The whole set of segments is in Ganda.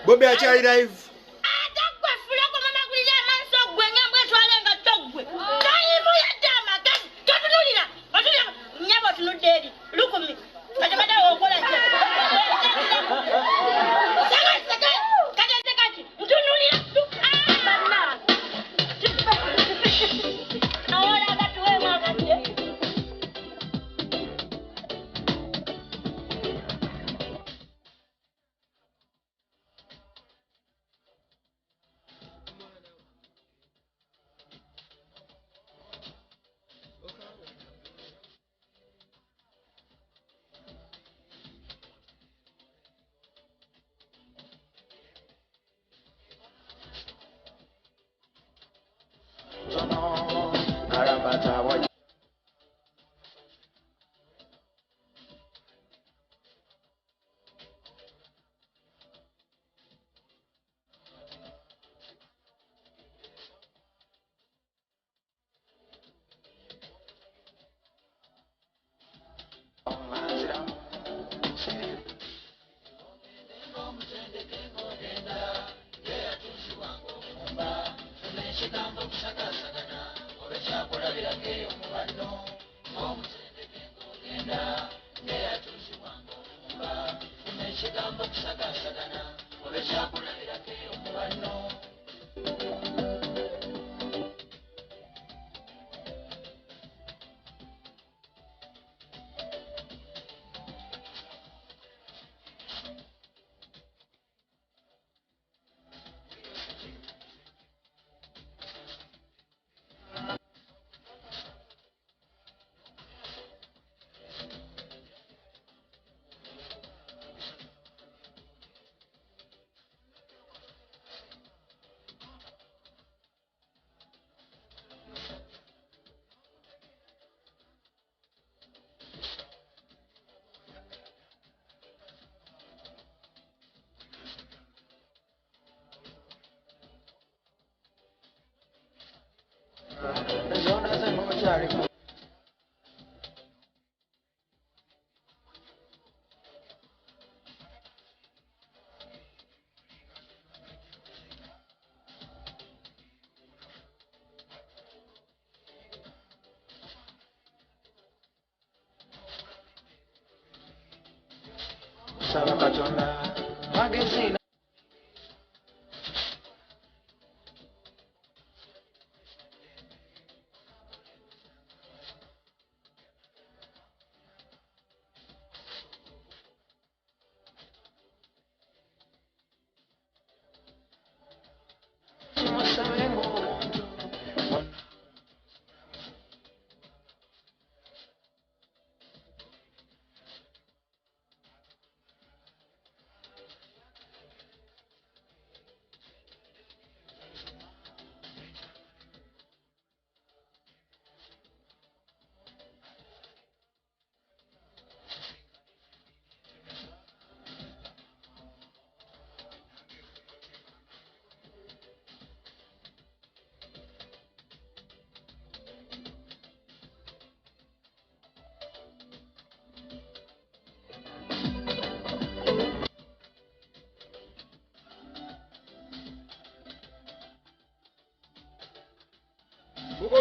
Bobby achai live.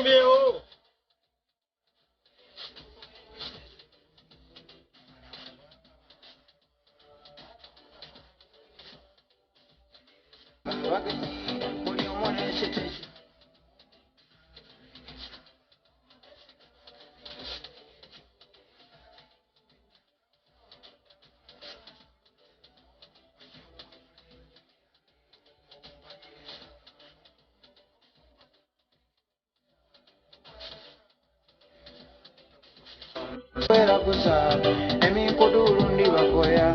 Meu! Fuera kusaba, emi koduru ndi bakoya.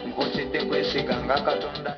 Nkosite kwesiga nga Katonda.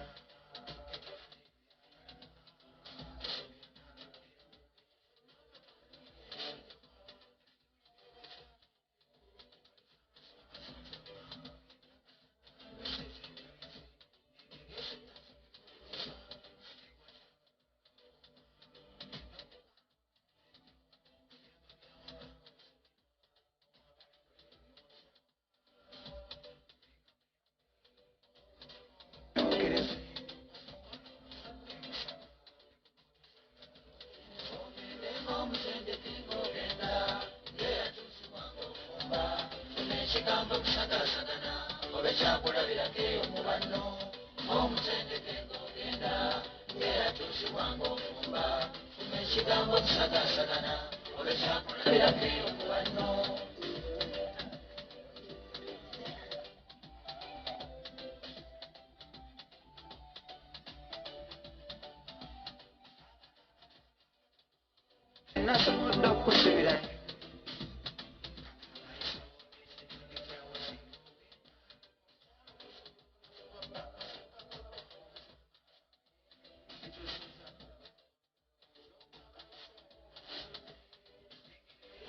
Nasobodde okusubirayo.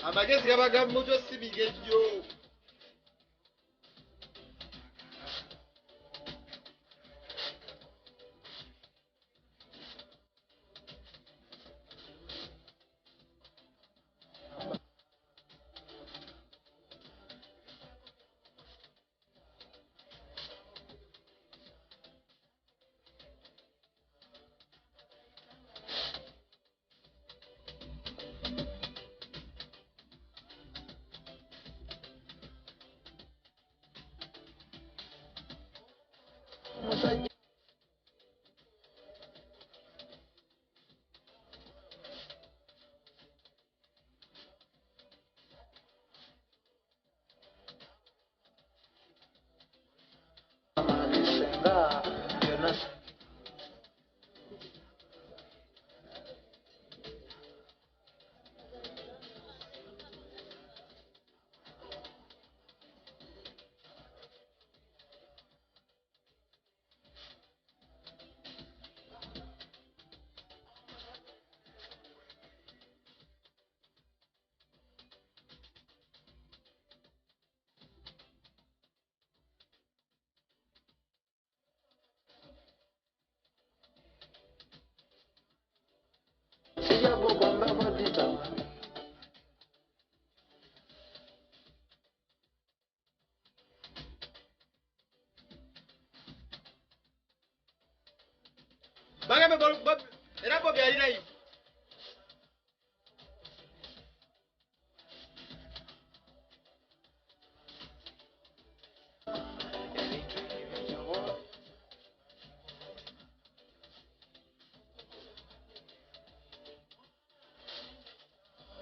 Amagezi gabaga mu mutwe si bigejjo. Omusajja amaanyi senga byonna sijago kwamba badita Bagambe era Bobby ali live.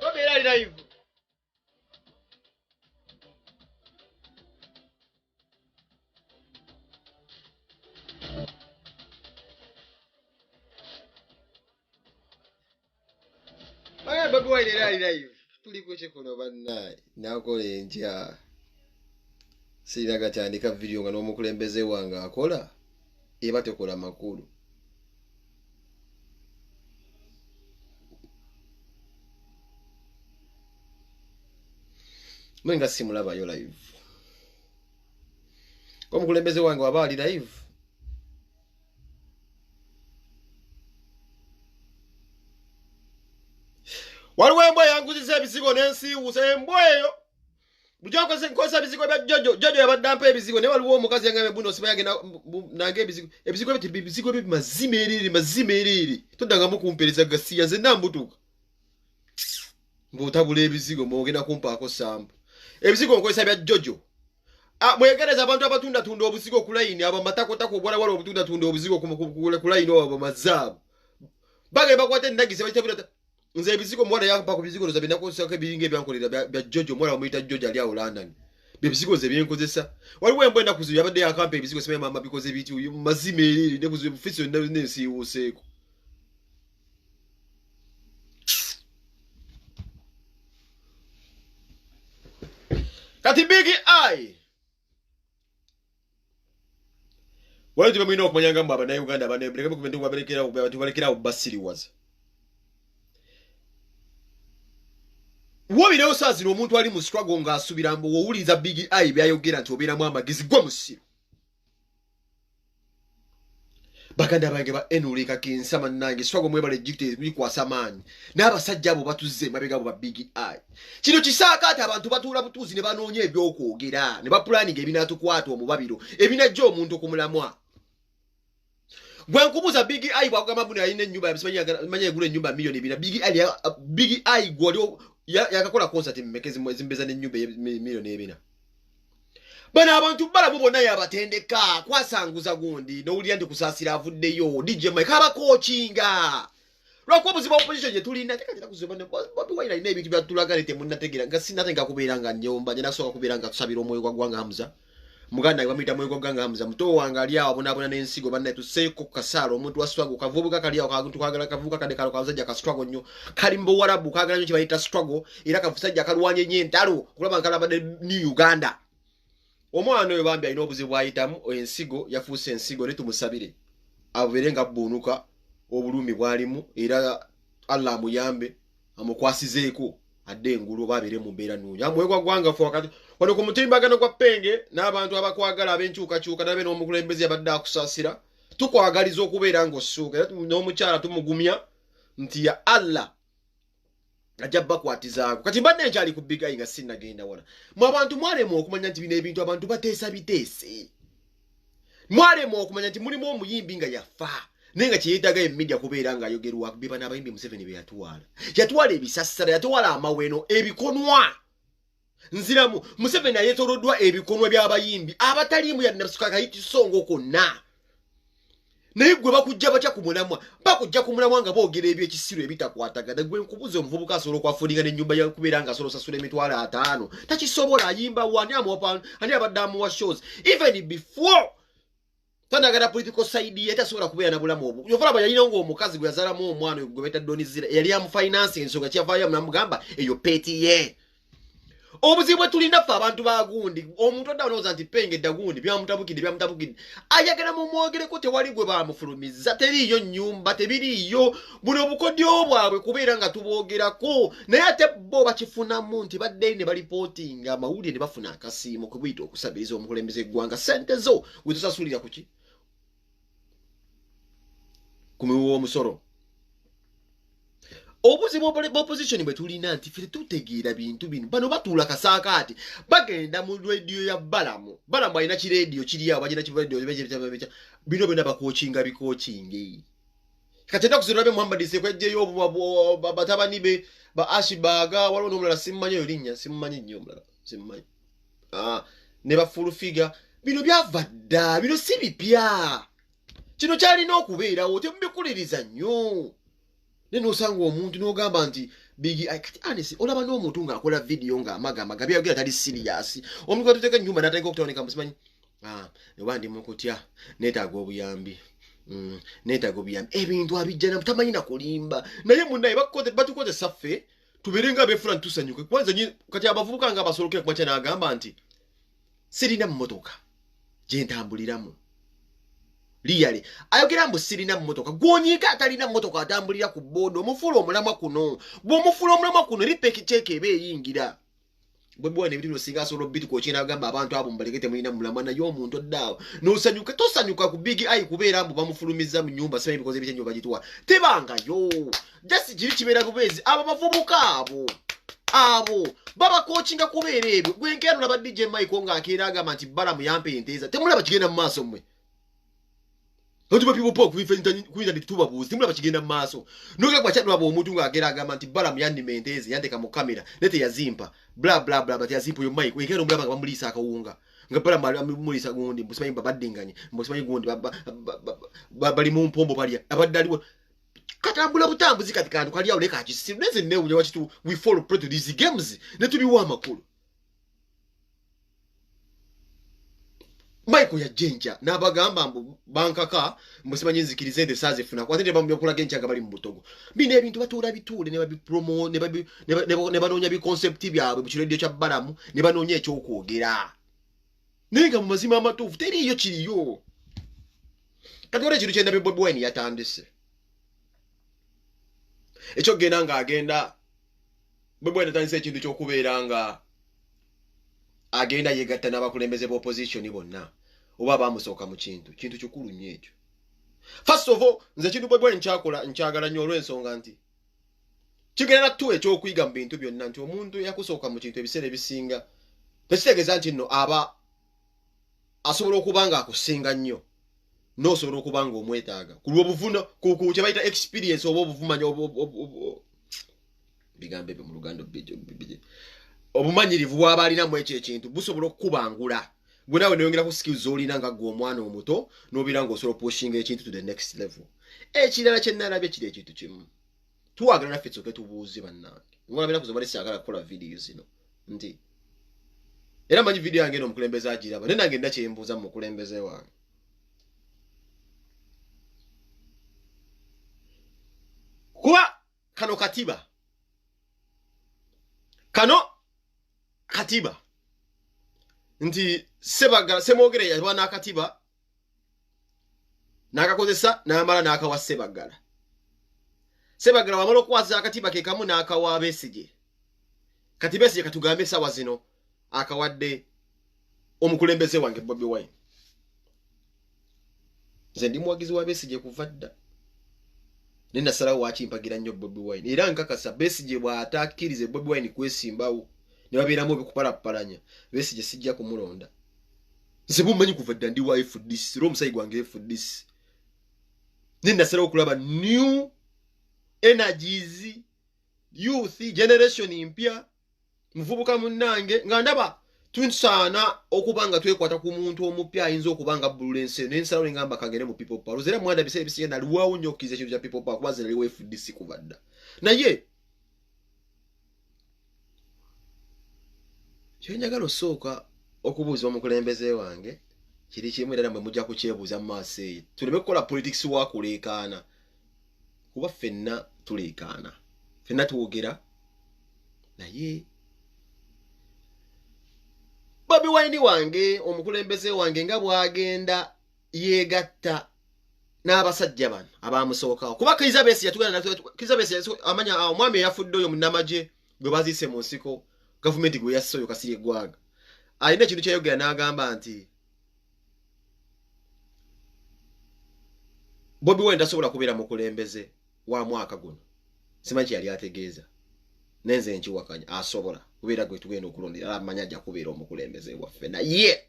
Bobby era ali live. Bagambe Bobby Wine era ali live. Tuliko kikono bannaye. Nakola entya. Sirina gatandika video nga n'omukulembeze wange akola. Eba tekola makulu. Mwenga simulabayo live. Kwa omukulembeze wange waba ali live. Waliwo embwa yanguziza ebizigo n'ensiiwuusa embwa eyo. Bujo nkozesa ebizigo bya Jojo yabadde ampa ebizigo ne waliwo omukazi yangambe buno osiba yagenda nange ebizigo bye mazima eriri. Toddangamu kumpereza gasiya nze nambutuka. Ng'otabula ebizigo mwogenda kumpaako sambu. Ebizigo nkozesa bya Jojo. Mwegereza abantu abatunda obuzigo ku layini abo matakotako obwala wala obutunda obuzigo ku layini abo mazaabu. Bagenda bakwata endagise bakitabira nze ebizigo mwana yampa ku bizigo nza binakozesa ko biringa ebyankolera bya Jojo mwana omuyita Jojo ali awo London. Bebizigo ze byenkozesa. Waliwo embwa ennaku zino yabadde yakampa ebizigo simanyi mama bikoze biti mazima eriri ne kuzibu fiso n'ensiiwuuseeko. Kati Big Eye. Wale tiba mwina okumanya nga mbaba na Uganda abanebuleka mukumendu wabalekera basiriwaza. Wobirawo saa zino omuntu ali mu struggle nga asubira mbu owuliza Big Eye byayogera nti obeeramu amagezi gwe musiru. Baganda bange ba Enuleka Kinsama nange struggle mwebale jikite bikwasa maanyi. N'abasajja abo batuzze mabega abo ba Big Eye. Kino kisaaka ati abantu batuula butuuzi ne banoonya ebyokwogera ne bapulaninga ebinaatukwata omubabiro ebinajja omuntu okumulamwa. Gwe nkubuuza Big Eye bwagamba buno yalina ennyumba manya egula ennyumba milioni 2. Big Eye gwali yakakola concert mmekezi zimbeza n'ennyumba milioni 2. bana abantu balamu bonna yabatendeka kwasanguza gundi nowulira ndi kusaasira avuddeyo DJ Mike abakoochinga lwakuba obuzibu opposition gye tulina tekatera kuziba Bobi Wine alina ebintu byatulaga nti munnategeera nga sinatenga kubeera nga nnyomba gye nasooka kubeera nga tusabira omwoyo gwa Gwanga Hamza muganda we bamuyita mwoyo gwa Gwanga Hamza muto wange ali awo abonaabona n'ensigo bannaye tuseeko ku kasaala omuntu wa struggle kavubuka kali awo kantu twagala kavubuka kade kalo kazajja ka struggle nnyo kali mu Buwarabu kaagala nnyo kye bayita struggle era kavusajja kalwanye nnyo entalo kulaba nkalabadde New Uganda omwana oyo bambi alina obuzibu ayitamu ensigo yafuuse ensigo ne tumusabire abeere nga bbuunuka obulumi bwalimu era Allah amuyambe amukwasizeeko adde engulu oba abeere mu mbeera nnungi amwoyo gwa Gwanga ffe wakati wano ku mutimbagano gwa Penge n'abantu abakwagala ab'enkyukakyuka nabe n'omukulembeze abadde akusaasira tukwagaliza okubeera ng'ossuuka era n'omukyala tumugumya nti ya Allah ajja bakwatizaako kati mbadde nkyali ku Big Eye nga sinnagenda wala mwe abantu mwalemu okumanya nti bino ebintu abantu bateesa biteese mwalemu okumanya nti mulimu omuyimbi nga yafa naye nga kyeyeetaga emidia kubeera nga ayogerwa biba n'abayimbi Museveni be yatwala ebisasara yatwala amaweno ebikonwa nziramu Museveni ayetoloddwa ebikonwa by'abayimbi abataliimu yannasuka kayitisongo konna naye gwe bakujja batya ku mulamwa bakujja ku mulamwa nga boogera ebyekisiru ebitakwatagana gwe nkubuze omuvubuka asobola okwafuulinga n'ennyumba yakubeera nga asobola osasula emitwalo 5 takisobola ayimba wani ani abadde amuwa shows even before tanagala political side yetasobola kubeera na bulamu obwo yovalaba yalina ng'omukazi gwe yazaalamu omwana gwe beta Donizira yali amufinance ensonga kyavaayo namugamba eyo petiye obuzibu bwe tulina ffe abantu bagundi omuntu odda onooza nti Penge dagundi byamutabukidde ayagala mumwogereko tewali gwe bamufulumiza teriiyo nnyumba tebiriiyo buno obukodyo bwabwe kubeera nga tuboogerako naye ate bo bakifunamu nti baddeyo ne balipootinga amawulire ne bafuna akasiimo kwe buyita okusabiriza omukulembeze eggwanga sente zo gwe tusasulira kuki ku miwu w'omusolo obuzibu bw'opposition bwe tulina nti ffe tutegeera bintu bino bano batuula kasaakaati bagenda mu rediyo ya Balamu alina kirediyo kiri awo bagenda kirediyo bino byonna bakookinga bikookinge kati ennaku zino abe Muhammad Sekwejjeyo batabani be ba Ashbaga waliwo n'omulala simumanyi oyo linnya simumanyi nnyo omulala simumanyi ne bafulufiga bino byava dda bino si bipya kino kyalina okubeerawo temubikuliriza nnyo neno osanga omuntu n'ogamba nti Big Eye kati anesi olaba n'omuntu ng'akola video ng'amagamaga byayogera tali serious omuntu atuteeka ennyumba n'atandika okutandika musimanyi newandi mukutya neetaaga obuyambi ebintu abijja na tamanyi na kulimba naye munnaye batukozesa ffe tubeere nga abeefula ntusanyuke kwanza kati abavubuka nga abasolokera kumakya n'agamba nti sirina mmotoka gye ntambuliramu liyale ayogera mbu sirina mmotoka gwonyiika atalina mmotoka atambulira ku boodo omufuula omulamwa kuno bw'omufuula omulamwa kuno ripekiceeka eba eyingira bwe bwana ebintu bino singa asobola obituka okyina agamba abantu abo mubaleke temulina mulamwa naye omuntu oddaawo n'osanyuka tosanyuka ku Big Eye kubeera mbu bamufulumiza mu nnyumba simanyi bikoze ebikyennyumba gitwala tebangayo jasi kiri kibeera bubeezi abo bavubuka abo babakookinga kubeera ebyo gwenkeera olaba DJ Mike ng'akeera agamba nti Balamu yampa enteeza temulaba kigenda mu maaso mmwe Otuba people talk kuita nditubabuzi timula bachigenda mu maaso noga kwa chatwa abo omuntu ngagera agamba nti Balamu yandimenteze yandeka mu kamera nete yazimpa bla bla bla but yazimpa yo Mike wekero mulaba nga bamulisa akawunga nga Balamu mulisa gundi musimanyi babaddinganye musimanyi gundi bali mu mpombo balya abaddaliwo katambula butambuzi kati kantu kali awo leka akisiru neze newe wachitu we follow pro to these games netubiwa amakulu Michael ya jenja n'abagamba mbu bankaka musimanyi nzikirize de saze funa kwatende bamukula genja nga bali mu butogo bine ebintu batola bitule ne babi promo ne banonya bi concept byabwe mu kiredio kya Balamu ne banonya ekyo okwogera nenga mu mazima amatufu teriyo kiriyo katore kiru kyenda Bobi Wine yatandise ekyo genda nga agenda Bobi Wine yatandise ekintu ky'okubeera nga agenda yegatta n'abakulembeze b'opposition bonna oba bamusooka mu kintu kikulu nnyo ekyo first of all nze kintu Bobi Wine nkyagala nnyo olw'ensonga nti kigenda tu ekyokuyiga mu bintu byonna nti omuntu yakusooka mu kintu ebiseera ebisinga tekitegeeza nti nno aba asobola okuba nga akusinga nnyo n'osobola okuba nga omwetaaga ku lw'obuvuna ku kye bayita experience oba obuvumanya bigambo ebyo mu Luganda obumanyirivu bw'aba alinamu ekyo ekintu busobola okukubangula bwe nawe neyongera ku skills olina nga gwe omwana omuto n'obeera ng'osobola pushinga ekintu to the next level. Ekirala kye nalabye kiri ekintu kimu. Tuwagala naffe tsoke tubuuze bannange. Ngolabira kuzoba siagala kukola video zino. Nti era manyi video yange no mukulembeze agiraba. Nena ngenda kyembuuza mu mukulembeze wange. Kuba kano katiba. Nti Sebagala semogere yalwa n'akatiba n'akakozesa n'amala n'akawa Sebagala. Sebagala wamala okwaza akatiba ke kamu n'akawa Besigye. Kati Besigye katugambe sawa zino akawadde omukulembeze wange Bobi Wine. Nze ndi muwagizi wa Besigye kuva dda. Nina salawo wakimpagira nnyo Bobi Wine. Era nkakasa Besigye bw'atakkirize Bobi Wine kwesimbawo ne babeeramu ebikupalapalanya. Besigye sijja kumulonda. Nze bumanyi kuva dda ndi wa FDC. Omusayi gwange FDC. Nina salawo okulaba new energies, youth generation mpya, mvubuka munnange nga ndaba tunsaana okubanga twekwata ku muntu omupya ayinza okubanga bullense n'ensalawo ngamba kagere mu people power. Zera mwanda bisere bisigenda liwawo nnyo okkiza ekintu kya people power kuba zera liwo FDC kuva dda. Naye kyenjagala osooka okubuuza omukulembeze wange kiri kimu era namwe mujja kukyebuuza mu maaso eyo. Tuleme kukola politics wa kuleekaana. Kuba ffenna tuleekaana. Ffenna twogera naye Bobi Wine wange omukulembeze wange nga bwagenda yegatta n'abasajja bano abamusookawo. Kuba Kizza Besigye yatugana Kizza Besigye amanya omwami eyafudde oyo munnamagye gwe baziise mu nsiko gavumenti gwe yasse oyo Kasirye Gwaga. Alina ekintu kyayogera n'agamba nti Bobi Wine tasobola kubeera mukulembeze wa mwaka guno. Simanyi yali ategeeza. Nenze nkiwakanya asobola kubeera gwe tugenda okulondera amanya ajja kubeera omukulembeze waffe. Naye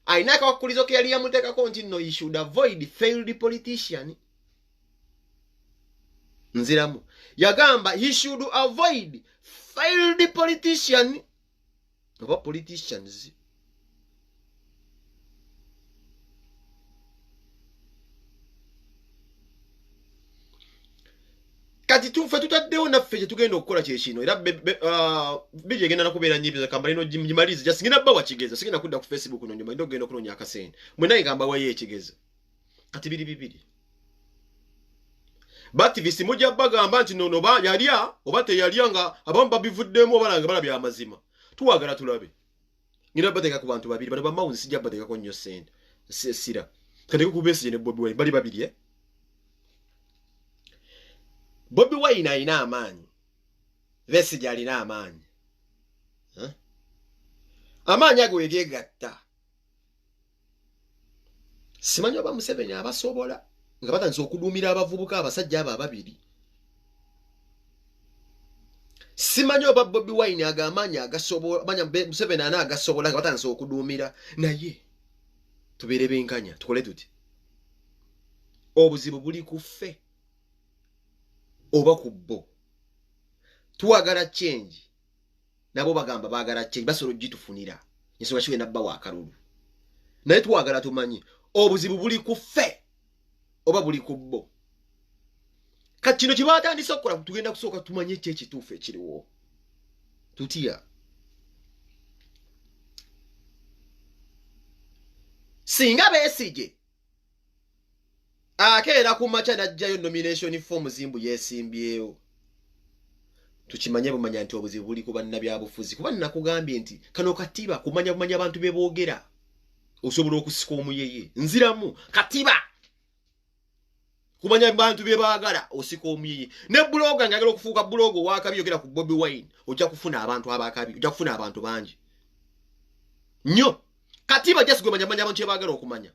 alina akawakulizo ke yali yamuteekako nti no he should avoid failed politician. Nziramu yagamba he should avoid failed politician oba politicians. Kati tufe tutaddewo naffe kye tugenda okukola kye kino era bije genda nakubeera nyibiza kamba lino jimalize just ngina bba wakigeza sigenda kudda ku Facebook no nyuma ndogenda okunonya akasente mwena ngamba waye ekigeza kati bibiri bativisi mujja bagamba nti nono ba yalya oba teyalya nga abamu babivuddemu obalanga balabya amazima tuwagala tulabe ngina bateka ku bantu babiri bano bamawunzi sijja bateka ko nnyo sente sira kati ku Besigye ne Bobi Wine bali babiri Bobi Wine alina amaanyi. Besigye alina amaanyi. Amaanyi ago yegegatta. Simanyi oba Museveni abasobola nga batandise okuduumira abavubuka abasajja abo ababiri. Simanyi oba Bobi Wine agamaanyi agasobola manya Museveni ana agasobola nga batandise okuduumira naye tubeere benkanya tukole tuti. Obuzibu buli kuffe. Oba kubbo tuwagala change nabo bagamba bagala change basolo gitufunira nsonga kiwe nabba wa kalulu naye tuwagala tumanyi obuzibu buli kuffe oba buli kubbo kati kino kibatandisa okukola tugenda kusooka tumanye ekituufu ekiriwo tutya singa Besigye akeera ku macha najjayo nomination form zimbu yesimbyewo tukimanye bumanya nti obuzibu buli ku bannabyabufuzi kuba nakugambye nti kano katiba kumanya bumanya abantu beboogera osobola okusika omuyeye nziramu katiba kumanya abantu bebaagala osika omuyeye ne bloga ngagala okufuuka blogo wakabiyogera ku Bobi Wine ojja kufuna abantu abakabi ojja kufuna abantu bangi nnyo katiba just gwe manya abantu bebaagala okumanya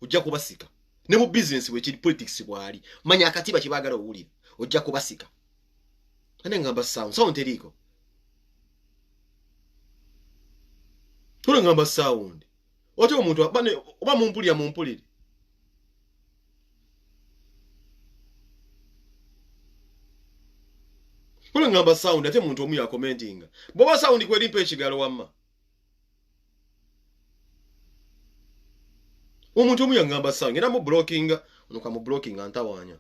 ojja kubasika ne mu business we kiri politics bwali manya akatiba kibagala owulira ojja kubasika ane ngamba sound teriko tule ngamba sound ote omuntu abane oba mumpulire tule ngamba sound ate muntu omu ya commentinga boba sound kweri mpe ekigalo wamma omuntu omu yangamba sange era mu blocking onuka mu blocking antawanya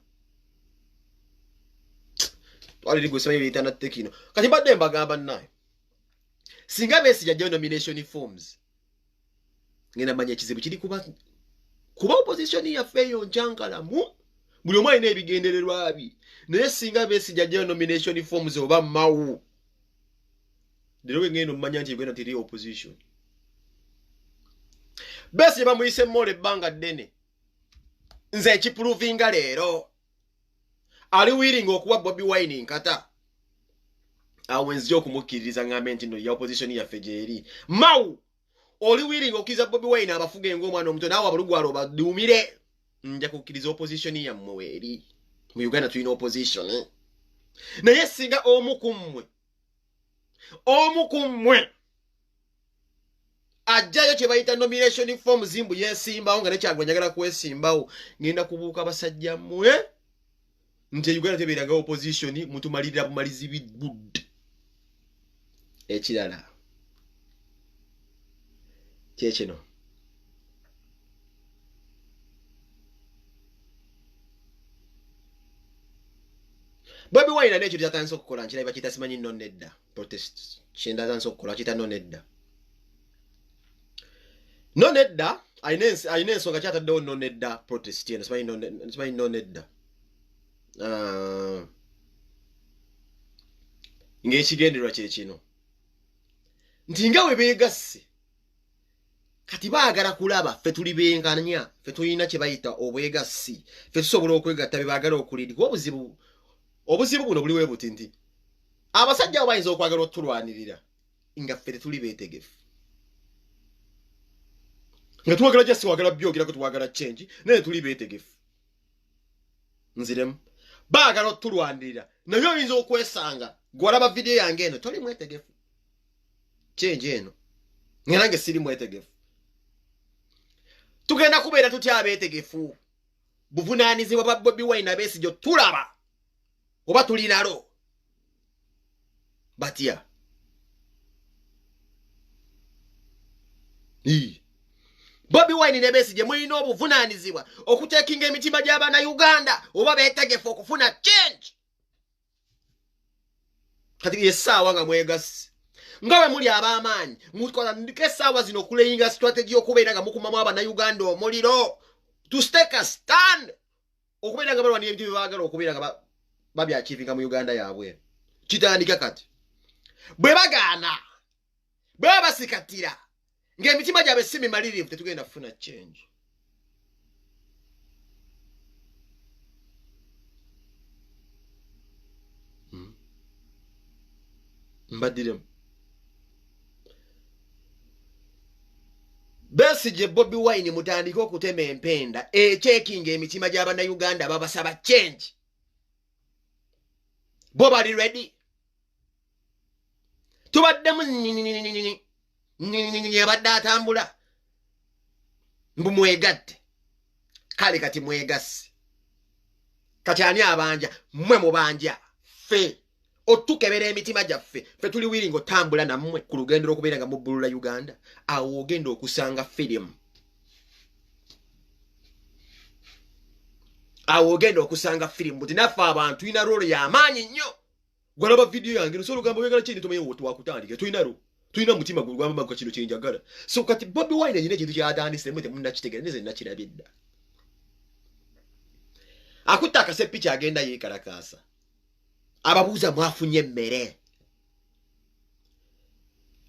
twali ligwe sema yita na tekino kati badde mbagamba naye singa Besigye ajja nomination forms ngenda manya kizibu kiri kuba opposition yaffe eyo njankalamu buli omu alina ebigendererwa bi naye singa Besigye ajja nomination forms oba mawu lero ngendo mmanya nti Uganda teri opposition Besigye bamuyise mole ebbanga ddene nze ekiprovinga leero ali willing okuwa Bobi Wine nkata awenzi okumukkiririza ngambe nti no ya opposition yaffe gyeri mawu oli willing okukiza Bobi Wine abafuge ng'omwana omuto naawe abalugwalo badumire nja kukkiriza opposition yammwe weeri mu Uganda tulina opposition naye singa omu kummwe ajjayo kye bayita nomination form zimbu yesimbawo nga nekyagwa njagala kwesimbawo ngenda kubuuka basajja mmwe nti Uganda tebeeranga opposition mutumalirira bumalizi bidde ekirala kyekino Bobi Wine nekyo kyatandise okukola nkiraba kita simanyi nno nedda protest kyenda tandise okukola kita nno nedda ayina ensonga kyataddewo nno nedda protest yeno simanyi nno nedda ng'ekigendererwa kye kino nti nga we beegasse kati baagala kulaba ffe tuli benkanya ffe tulina kye bayita obwegassi ffe tusobola okwegatta be baagala okulirika obuzibu buno buliwe buti nti abasajja abo bayinza okwagala otulwanirira nga ffe tetuli beetegefu nga tuwagala jasi wagala byogirako tuwagala change naye tuli beetegefu nziremu baagala otulwanirira naye oyinza okwesanga gwalaba video yange eno toli mwetegefu change eno nga nange siri mwetegefu tugenda kubeera tutya abeetegefu buvunaanyizibwa bwa Bobi Wine Besigye tulaba oba tulinalo batya Bobi Wine ne Besigye mulina obuvunaanyizibwa okuteekinga emitima gy'abaana Uganda oba beetegefu okufuna change kati essaawa nga mwegasse nga bwe muli ab'amaanyi mutwalandika essaawa zino okuleyinga strategy okubeera nga mukumamu abannayuganda omuliro to stake a stand okubeera nga balwanira ebintu bye baagala okubeera nga babyakiivinga mu Uganda yaabwe kitandika kati bwe bagaana bwe baba basikatira ng'emitima gyabwe si mimalirivu tetugenda kufuna change mbaddiremu Besigye Bobi Wine mutandika okutema empenda ekyekinga emitima gy'abannayuganda babasaba change bo bali ready tubaddemu abadde atambula mbu mwegatte kale kati mwegasse kati ani abanja mmwe mubanja ffe otukebera emitima gyaffe ffe tuli wiringa otambula nammwe ku lugendo lw'okubeera nga mubbulula Uganda awo ogenda okusanga firimu buti naffe abantu tulina roolo y'amaanyi nnyo gwalaba vidiyo yange nosobola ogamba oyagala kindi tomanyi twakutandike tulina mutima gwamamaga kino kyenjagala so kati Bobi Wine nyina ekintu kyatandisemu temunnakitegeera neze nakirabidda akutta akaseppi kyagenda yeekalakaasa ababuuza mwafunye emmere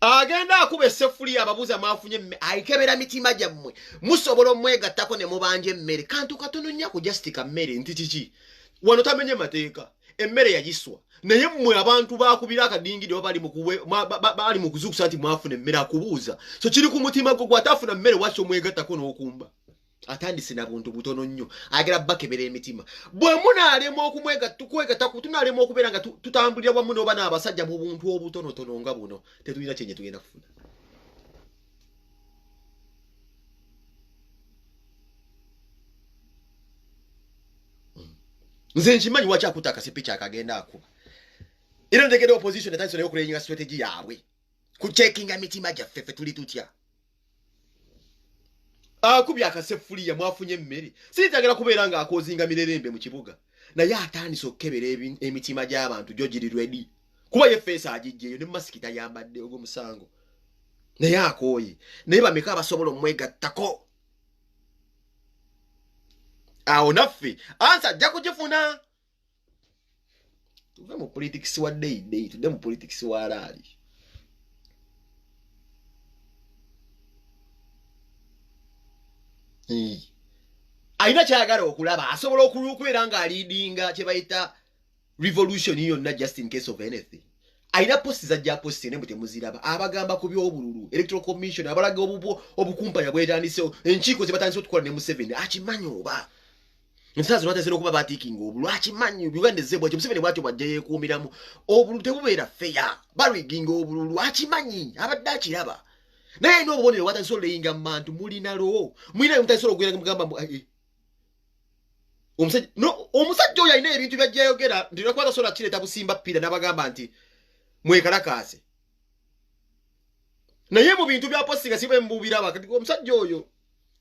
agenda akuba essefuliya ababuuza mwafunye emmere ayikebera mitima gyammwe musobola omwegattako ne mubanja emmere kantu katono nnyo akujasitika mmere nti kiki wano tamenye mateeka emmere yagiswa naye mmwe abantu bakubira akadingidi bali mu kuzukusa nti mwafuna emmere akubuuza so kiri ku mutima gwo gwatafuna mmere waki omwegattako n'okumba atandise na buntu butono nnyo agera bakebera emitima bwe munaalema okumwegatta tunaalema okubeera nga tutambulira wamu n'oba n'abasajja mu buntu obutonotono nga buno tetulina kyenye tugenda kufuna nze nkimanyi waki akutta akasepi kyakagenda akuba era ntegera opposition etandise nayo okuleyinga strategy yaabwe kucekinga mitima gyaffe ffe tuli tutya akubya akasefuliya mwafunye emmere sitagala kubeera nga akozinga mirerembe mu kibuga naye atandise okukebera emitima gy'abantu gyo giri ready kuba ye face agijjeyo ne masiki tayambadde ogwo musango naye akooye naye bameka abasobola omwegattako awo naffe ansa ajja kugifuna tuve mu politics wa day tudde mu politics wa alaali ayina kyayagala okulaba asobola okubeera nga aliidinga kye bayita revolution yonna just in case of anything ayina posti zajja posti ne mutemuziraba abagamba ku by'obululu electoral commission abalaga obukumpanya bwetandisewo enkiiko ze batandise okukola ne Museveni akimanyi oba nsazo batazira okuba batikinga obululu akimanyi Uganda zebo kye Museveni bwatyo bwajja yeekuumiramu obululu tebubeera feya balwiginga obululu akimanyi abadde akiraba naye ino obubonero watandise oleyinga mu bantu mulinalo mulina mutandise okugenda mugamba omusajja oyo alina ebintu byajjayogera ndinakwata sola kireeta busimba ppira n'abagamba nti mwekalakaase naye mu bintu bya postinga sibe mbubiraba kati omusajja oyo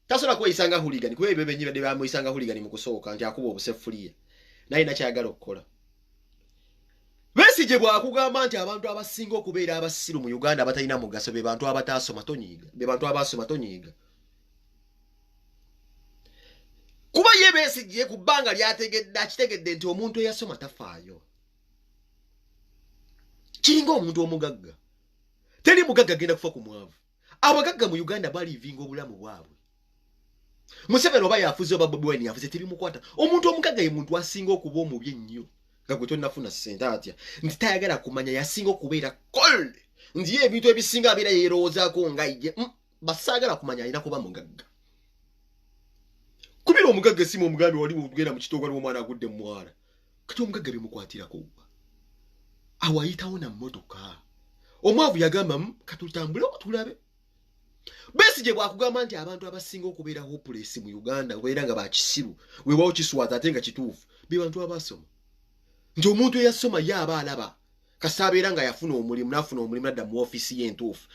tasobola kweyisanga huligani kuba ebyo benyi badde bamuyisanga huligani mu kusooka nti akuba obusefuliya naye nakyagala okukola Besigye bwakugamba nti abantu abasinga okubeera abasiru mu Uganda abatalina mugaso be bantu abataasoma tonyiiga be bantu abasoma tonyiiga kuba ye Besigye ku bbanga lyategedde akitegedde nti omuntu eyasoma tafaayo kiringa omuntu omugagga teri mugagga agenda kufa ku mwavu abagagga mu Uganda balivinga obulamu bwabwe Museveni oba yafuze oba Bobi Wine yafuze tebimukwata omuntu omugagga ye muntu asinga okuba omubi ennyo nga gwe tonnafuna ssente atya nti tayagala kumanya yasinga okubeera cold nti ye ebintu ebisinga abeera yeerowoozaako nga ye basaagala kumanya alina kuba mugagga kubira omugagga esimu omugambi wali ogenda mu kitoogo waliwo omwana agudde mu mwala kati omugagga bimukwatirako awo ayitawo na mmotoka omwavu yagamba katutambule tulabe Besigye bwakugamba nti abantu abasinga okubeera hopeless mu Uganda obeera nga bakisiru weewawo kiswaza ate nga kituufu be bantu abasoma nti omuntu eyasoma yaaba alaba kasaabeera nga yafuna omulimu n'afuna omulimu nadda mu ofiisi ye entuufu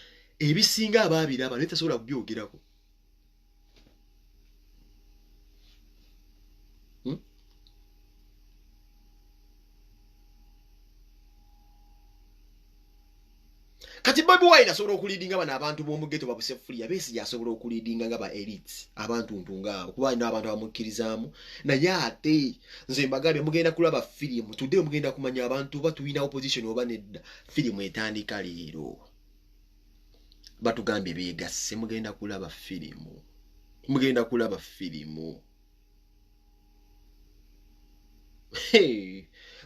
ebisinga abaabiraba naye tasobola kubyogerako kati Bobi Wine asobola okuliidinga bano abantu b'omugeto babusefuliya Besigye asobola okuliidinga nga ba elites abantu ntungaabo kuba alina abantu abamukkirizaamu naye ate nze mbagambye mugenda kulaba firimu tudde mugenda kumanya abantu oba tulina opposition oba nedda firimu etandika leero batugambye beegasse mugenda kulaba firimu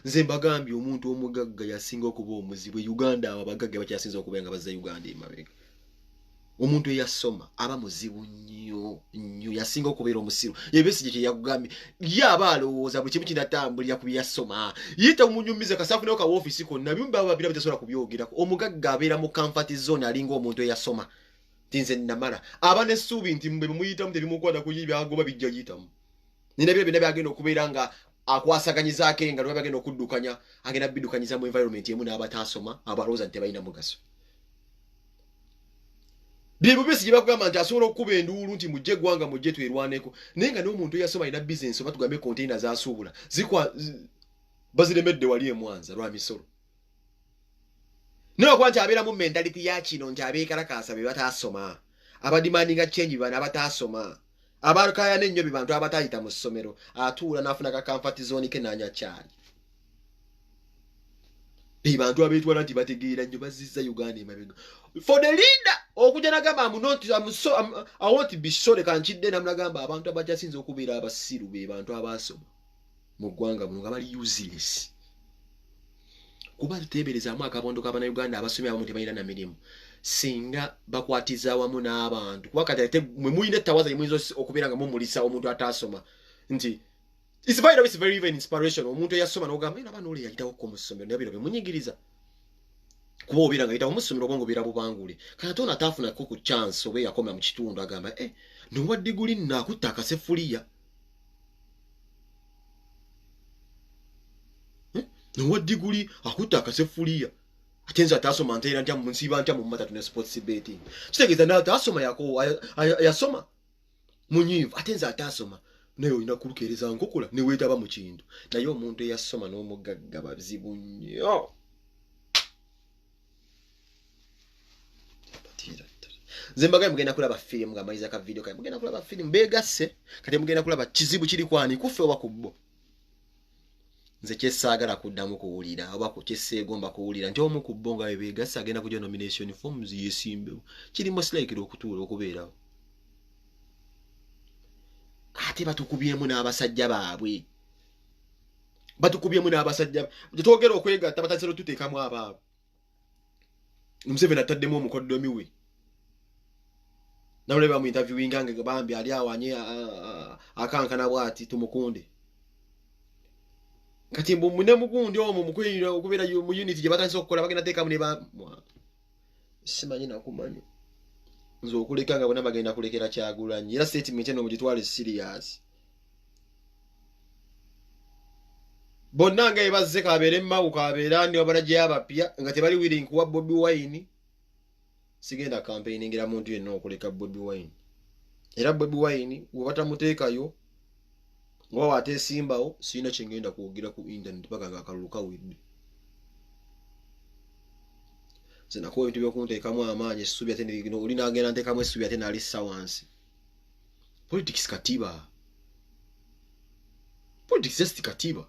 nze mbagambye omuntu omugagga yasinga okuba omuzibu Uganda abo abagagga bakyasinza okuba nga bazza Uganda emabega omuntu eyasoma aba muzibu nnyo yasinga okubeera omusiru ye Besigye kye yakugambye ye aba alowooza buli kimu kinatambulira ku byasoma yita omunyumiza kasaafunewo ka woofiisi konna byumba babira bitasobola kubyogerako omugagga abeera mu comfort zone alinga omuntu eyasoma tinze namala aba n'essuubi nti mbe muyitamu tebimukwata ku byagoba bijja yitamu nina bino byonna byagenda okubeera nga akwasaganyizaako engalo bagenda okuddukanya agenda bidukanyiza mu environment emu n'abataasoma abalowooza nti tebalina mugaso byebu Besigye bakugamba nti asobola okukuba enduulu nti mujje eggwanga mujje twerwaneko naye nga n'omuntu eyasoma alina bizinesi oba tugambe container zasuubula baziremedde wali emwanza lwa misolo naye okuba nti abeera mu mentality ya kino nti abeekalakaasa be bataasoma abadimandinga change bano abataasoma abakayana ennyo be bantu abatayita mu ssomero atuula n'afuna ka comfort zone ke n'anywa caayi be bantu abeetwala nti bategeera nnyo bazizza Uganda emabega for the leader okujja nagamba I want to be sure kankidde namulagamba abantu abakyasinza okubeera abasiru be bantu abasoma mu ggwanga muno nga bali useless kuba tuteeberezaamu akabondo k'Abannayuganda abasomye abamu tebalina na mirimu singa bakwatiza wamu n'abantu kuba kati mwe mulina ettawaza gye muyinza okubeera nga mumulisa omuntu ataasoma nti it's very even inspirational omuntu eyasoma n'ogamba abaana ole yayitawoko mu ssomero naye bino bimunyigiriza kuba obeera nga yitawo mu ssomero obwongo obeera bubangule kati ono ataafunako ku chance oba eyakoma mu kitundu agamba nowa diguli nnaakutta akasefuliya nowa diguli akutta akasefuliya ate nze ataasoma nteera ntya mu nsiiba ntya mu matatu ne sports betting kitegeeza n'ataasoma yasoma munyivu ate nze atasoma naye olina kulukeereza nkokola ne weetaba mu kintu naye omuntu eyasoma n'omugagga bazibu nnyo nze mbagaye mugenda kulaba firimu nga maliza ka video kaye mugenda kulaba firimu beegasse kati mugenda kulaba kizibu kiri kwani kuffe oba ku bo nze kyesaagala kuddamu kuwulira oba kyeseegomba kuwulira nti omu ku bo nga we beegasse agenda kujja nomination forms yeesimbewo kirimu silaikira okutuula okubeerawo ate batukubyemu n'abasajja baabwe tetwogera okwegatta batasero tuteekamu abaabo Museveni ataddemu omukoddomi we namulaba mu interviewing nge bambi ali awanye akankana bwati tumukunde kati mbu mune mugundi omwo mukwirira okubeera mu unit gye batandise okukola bagenda teekamu ne ba simanyi nakumanya nze okuleka nga bonna bagenda kulekera Kyagulanyi era statement eno mugitwale serious bonna nga ebazze kabeere mmawu kabeera ndi wabala gye abapya nga tebali willing kuwa Bobi Wine sigenda campaigningira muntu yenna okuleka Bobi Wine era Bobi Wine webatamuteekayo nga wateesimbawo sirina kyengenda kwogera ku internet paka nga akalulu kawedde zinakuwa ebintu byokunteekamu amaanyi essuubi ate oli naagenda nteekamu essuubi ate naalissa wansi politics katiba politics just katiba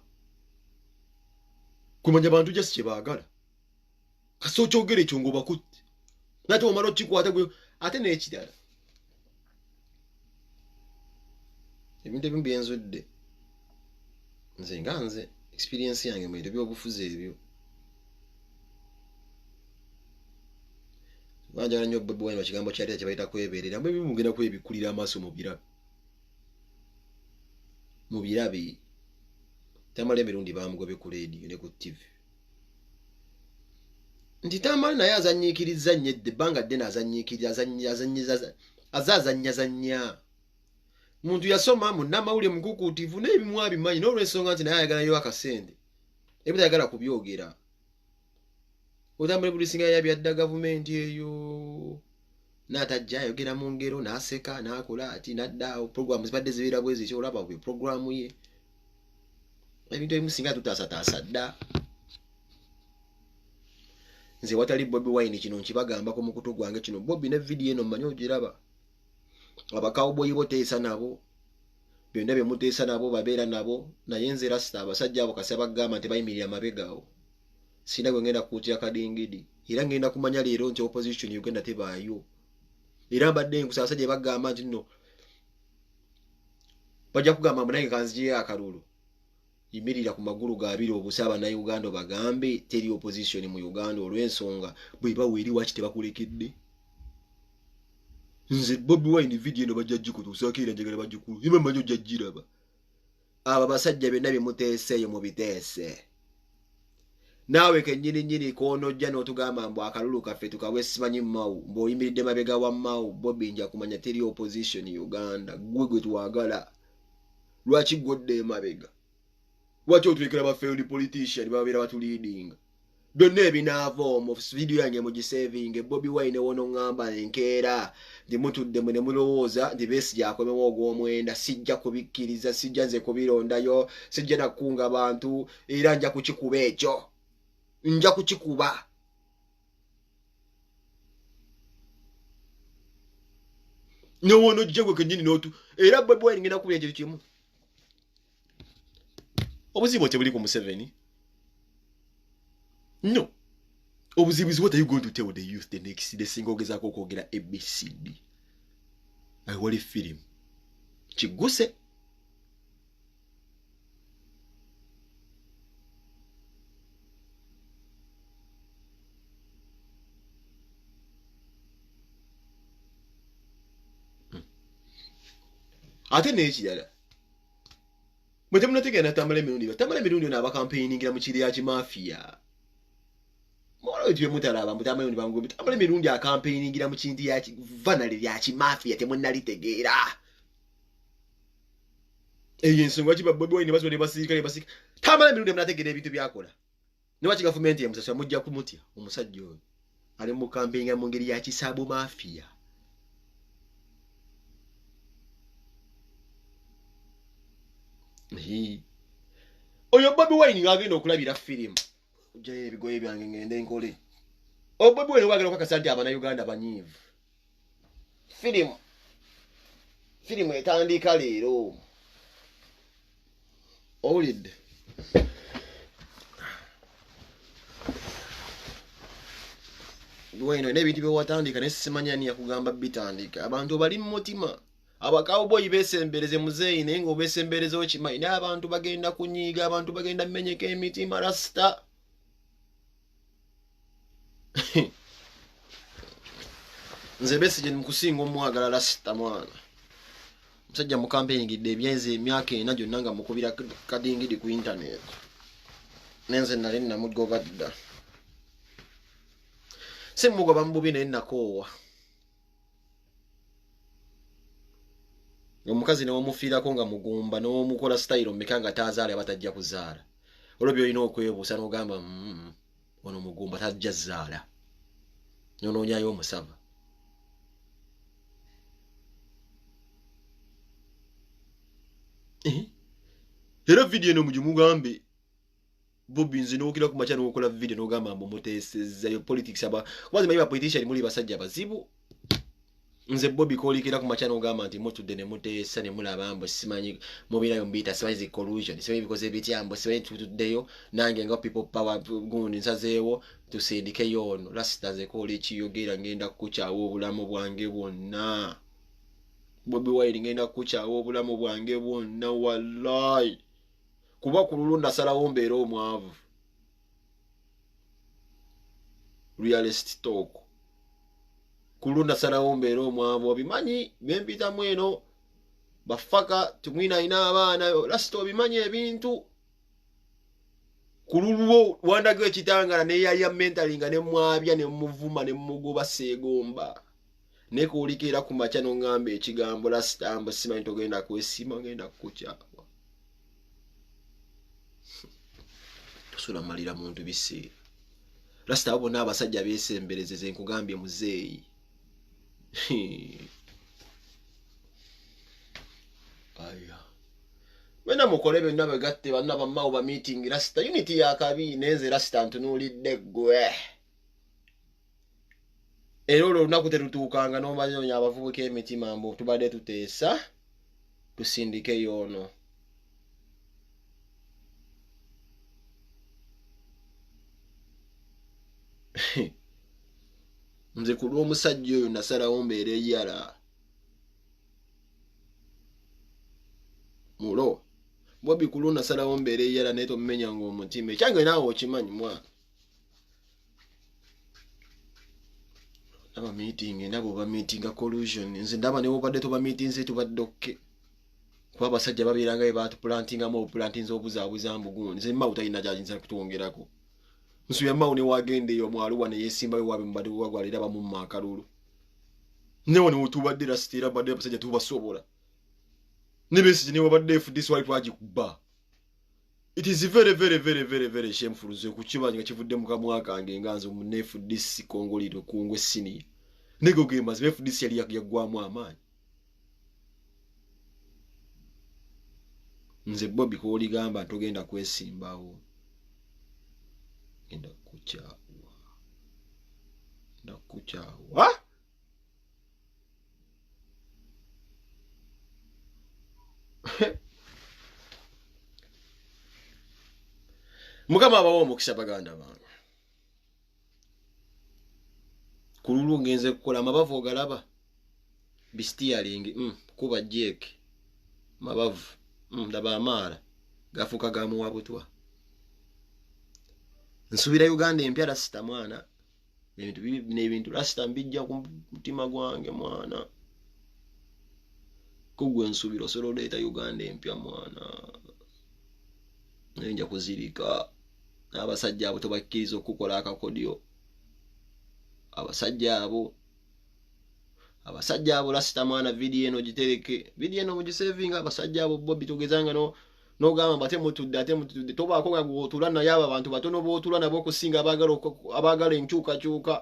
kumanya bantu just kye baagala kasi okyogera ekyo ng'obakutte nate omala okikwata gwe ate n'ekirala ebintu ebimu byenzudde nze nga nze experience yange mu bintu by'obufuzi ebyo banjala nnyo Bobi Wine kigambo kyali kye bayita kwebeerera mwe bimugenda kwebikulira amaaso mu birabe tamala emirundi bamugobe ku radio ne ku TV nti tamala naye azanyiikiriza nnyo edde ebbanga ddene azazannyazannya muntu yasoma munnamawulire mukukuutivu n'ebimu abimanyi n'olw'ensonga nti naye ayagalayo akasente ebitayagala kubyogera otambule bulisinga yabyadda gavumenti eyo n'atajja ayogera mu ngero n'aseka n'akola ati n'addaawo programu zibadde zibeera bwe zityo olaba bwe programu ye ebintu ebimu singa tutaasataasa dda nze watali Bobi Wine kino nkibagambako mu kutu gwange kino Bobi ne vidiyo eno mmanyi ogiraba abakawuboyi bo teesa nabo byonna bye muteesa nabo babeera nabo naye nze rasita abasajja abo kasi abagamba nti bayimirira amabegaawo sina gwe ngenda kuutira kadingidi era ngenda kumanya leero nti opposition Uganda tebaayo era mbadde nkusaasa gye bagamba nti nno bajja kugamba munange kanzigiye akalulu yimirira ku magulu ga abiri obusa Abannayuganda bagambe teri opposition mu Uganda olw'ensonga bwe bawe eri waki tebakulekedde nze Bobi Wine video eno bajja gikutuusaakira njagala bagikulu ima manyi ojja giraba abo basajja byonna bye muteeseeyo mubiteese naawe kennyini koonojja n'otugamba mbu akalulu kaffe tukawe simanyi mawu mb'oyimiridde mabega wa mawu Bobi nja kumanya teri opposition Uganda gwe twagala lwaki ggodde emabega lwaki otulekera ba failed politician babeera batuliidinga byonna ebinaava omwo video yange mugisevinge Bobi Wine wono ngamba enkeera ndi mutudde ne mulowooza nti Besigye akomewo ogw'omwenda sijja kubikkiriza sijja nze kubirondayo sijja nakunga bantu era nja kukikuba ekyo nja kukikuba nowono jjegwe kennyini n'otu era Bobi Wine ngenda kubira ekintu kimu obuzibu tebuli ku Museveni no obuzibu is what are you going to tell the youth the next day singa ogezaako okwogera ABCD aiwali film kiguse ate n'ekirala mwe temunategeera natambala emirundi ono abakampeiningira mu kiri ya kimafiya mwola ebyo mutalaba mutambala emirundi bangu mutambala emirundi akampeiningira mu kintu ya vanale lya kimafiya temunnalitegeera eyo ensonga kiba Bobi Wine basibone basirikale tambala emirundi munategeera ebintu byakola newaki gavumenti emusasula mujja kumutya omusajja oyo ali mu kampeiningira mu ngeri ya kisaabu mafiya oyo Bobi Wine ngagenda okulabira firimu ojjayo ebigoye byange ngende nkole Bobi Wine wagenda okukakasa nti Abannayuganda banyiivu firimu etandika leero owulidde Wine n'ebintu byewatandika naye simanyi ani yakugamba bitandika abantu bali mu mutima abakawuboyi besembereze muzeeyi naye ng'obesembereza okimanyi naye abantu bagenda kunyiiga abantu bagenda mmenyeka emitima rasita nze Besigye mukusinga omwagala rasita mwana musajja mukampeyingidde ebyezi emyaka ena gyonna nga mukubira kadingidi ku intaneti nenze nali namugoba dda simugoba mububi naye nakoowa omukazi newomufiirako nga mugumba n'omukola sitayiro mmeka nga taazaala batajja kuzaala olwo byolina okwebuusa n'ogamba ono mugumba tajja zaala nonoonyayo omusava era vidiyo eno mugimugambe Bobi nze n'okira ku makya n'okola vidiyo n'ogamba mbu muteesezzayo politics kubazi mayi bapolitician muli basajja bazibu nze Bobi koolikira ku makya n'ogamba nti mutudde ne muteesa ne mulaba mbu simanyi mubirayo mbiyita simanyi zi collusion simanyi bikoze bitya mbu simanyi tutuddeyo nange nga people power gundi nsazeewo tusindikeyo ono rasita nze koola ekiyogera ngenda kukukyawa obulamu bwange bwonna Bobi Wine ngenda kukukyawa obulamu bwange bwonna wallahi kuba ku lulu nasalawo mbeera omwavu realist talk ku lulu nasalawo mbeera omwavu obimanyi bempitamu eno bafaka tumwina ina abaana rasita obimanyi ebintu ku lulu wandagiro ekitangala neyaya mentally nga nemwabya nemuvuma nemugoba seegomba nekuulikira ku makya n'ongamba ekigambo rasita mbu simanyi togenda kwesima ngenda kukukyawa tosula malira muntu biseera rasita abo bonna abasajja beesemberezeze nkugambye muzeeyi aya bena mukole byonna begatte banna bammawo ba meeting rasita unity yakabi nenze rasita ntunuulidde ggwe era olwo olunaku terutuukanga n'omanyonya abavubuka emitima mbu tubadde tuteesa tusindikeyo ono nze ku lw'omusajja oyo nasalawo mbeera eyala mulo Bobi ku lwo nasalawo mbeera eyala naye tomumenyanga omutima ekyange naawe okimanyi mwana naba meeting nabo ba meeting collusion nze ndaba ne obadde toba meetings tubadde okke kuba abasajja babeeranga be batuplantingamu obuplantinzi obuzaabuza mbugundi nze mmawu talina gyayinza kutwongerako nsuubira mmawu ne wagenda eyo mwaluwa ne yeesimbayo waabe mubadde bwagwalira abamu mu akalulu newo ne tubadde rasita era badde abasajja tubasobola ne Besigye ne wabadde FDC wali twagikuba it is very shameful nze kukibanja nga kivudde mu kamwa kange nga nze mu FDC kongoliro kungwe sini nego gema ze FDC yali yaggwamu amaanyi nze Bobi kooligamba ntogenda kwesimbawo ngenda kukukyawa Mukama abawo omukisa baganda bange ku lulu ngenze kukola amabavu ogalaba bistialing kuba jeke mabavu ndaba amaala gafuuka gamuwabutwa nsubira Uganda empya rasita mwana ebintu rasita mbijja ku mutima gwange mwana kugwe nsubira osobola oleeta Uganda empya mwana naye nja kuzirika n'abasajja abo tobakkiriza okukola akakodyo abasajja abo rasita mwana vidiyo eno gitereke vidiyo eno mugisevinga abasajja abo Bobi togezanga n'ogamba bate mutudde tobaako nga gwotula naye abo abantu batono bootula nabo okusinga abaagala enkyukakyuka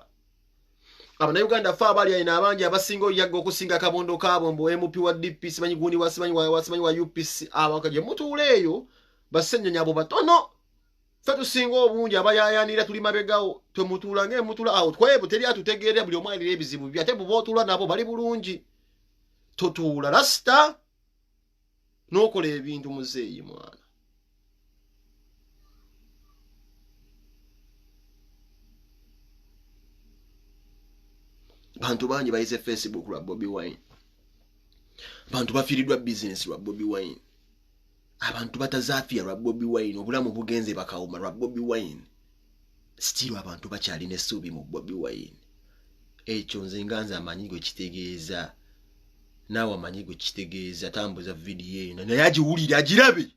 Abannayuganda ffe abali alina abangi abasinga oyagga okusinga kabondo kaabo mbu MP wa DP simanyi gundi simanyi wa UPC abakaje mutuula eyo basennyenya abo batono ffe tusinga obungi abayayanira tuli mabegawo twemutuula ng'emutuula awo twebo teri atutegeera buli omu alira ebizibu bye ate buba otuula nabo bali bulungi totuula lasita n'okola ebintu muzeeyi mwana. Bantu bangi bayize Facebook lwa Bobi Wine. Bantu bafiiriddwa business lwa Bobi Wine. Abantu batazaafiya lwa Bobi Wine. Obulamu bugenze bakawuma lwa Bobi Wine. Still abantu bakyalina essuubi mu Bobi Wine. Ekyo nze nganze amanyi gwe kitegeeza. Naawe amanyi gwe kitegeeza. Tambuza vidiyo eno naye agiwulire agirabe.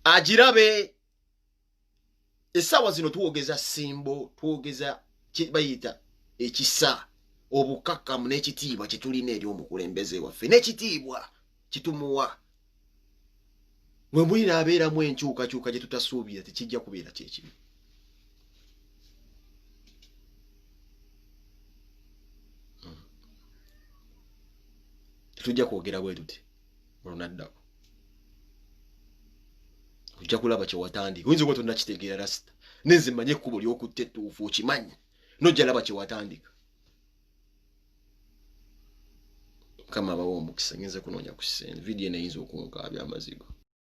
Agirabe. Essaawa zino tuwogeza simbo, tuwogeza bayita ekisa, obukakkamu n'ekitiibwa kye tulina eri omukulembeze waffe n'ekitiibwa kitumuwa. Bwe mulina abeeramu enkyukakyuka gye tutasuubira tekijja kubeera kyekibi. Tetujja kwogera bwe tuti olunaddako. Ojja kulaba kye watandika. Oyinza okuba tonnakitegeera lasita. Nenze manye ekkubo ly'okutta ettuufu okimanyi. N'ojja laba kye watandika. Mukama abawa omukisa ngenze kunoonya ku kisenge. Vidiyo eno eyinza okunkaabya amazigo.